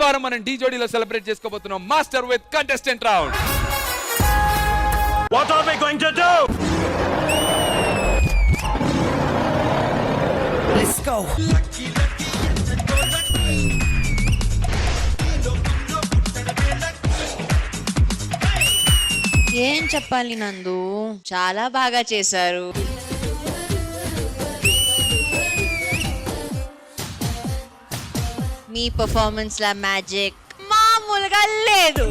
వారం మనం డి జోడీలో సెలబ్రేట్ చేసుకోబోతున్నాం master with contestant round. What are we going to do? Let's go. ఏం చెప్పాలి నందు, చాలా బాగా చేశారు. మీ పర్ఫార్మెన్స్ లా మ్యాజిక్ మామూలుగా లేదు.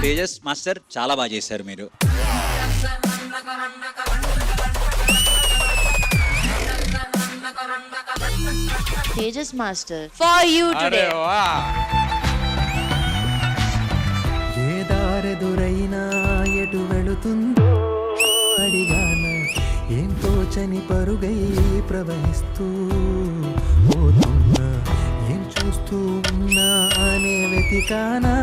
తేజస్ మాస్టర్ చాలా బాగా చేశారు మీరు. Tejas master for you today. ఏ దారెదురైనా ఎటు వెళుతుందో అడిగాన, ఏం తోచని పరుగై ప్రవహిస్తూ పోతున్నా, ఏం చూస్తూ ఉన్నా అనే వెతికానా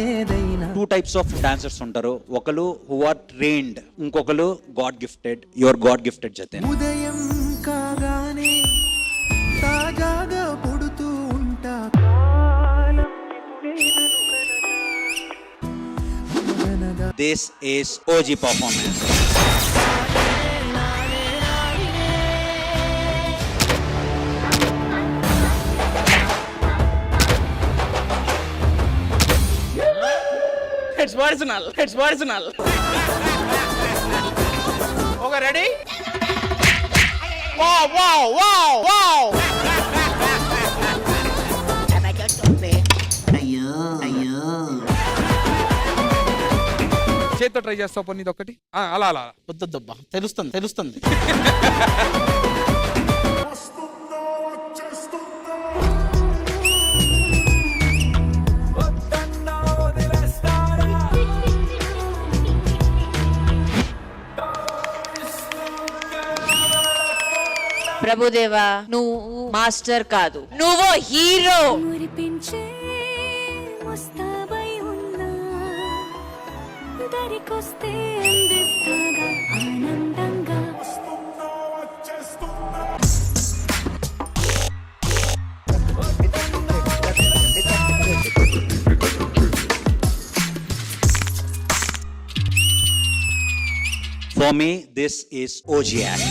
ఏదైనా. టూ టైప్స్ ఆఫ్ డాన్సర్స్ ఉంటారు. ఒకరు హూ ఆర్ ట్రైన్డ్, ఇంకొకరు god gifted. Your god gifted జతేన్. ఉదయం కాగానే తాజాగా పుడుతూ ఉంటా. This is OG performance. It's original. It's original. Okay, ready? Wow, wow, wow, wow. చేత్తో ట్రై చేస్తావు పని ఒకటి అలా అలా వద్దబ్బా, తెలుస్తుంది. ప్రభుదేవా, నువ్వు మాస్టర్ కాదు, నువ్వు హీరో. మురిపించే వస్తావై ఉన్నా, దరికొస్తే అందిస్తాగా ఆనందంగా. For me, this is OG act.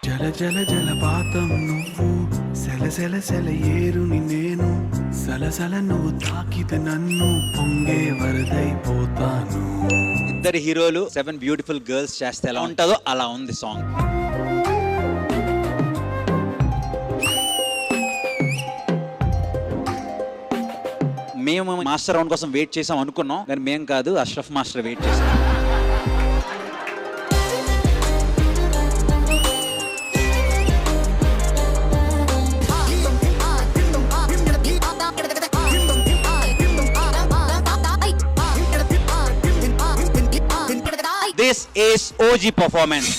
జల జల జలపాతం నువ్వు, సెల సెల సెల ఏరుని నేను, సలసల నువ్వు తాకితే నన్ను పొంగే వరదైపోతాను. ఇద్దరు హీరోలు 7 బ్యూటిఫుల్ గర్ల్స్ చేస్తే ఎలా ఉంటుందో అలా ఉంది సాంగ్. మేము మాస్టర్ రౌండ్ కోసం వెయిట్ చేసాం అనుకున్నాం, కానీ మేము కాదు, అష్రఫ్ మాస్టర్ వెయిట్ చేసాం. This is OG performance.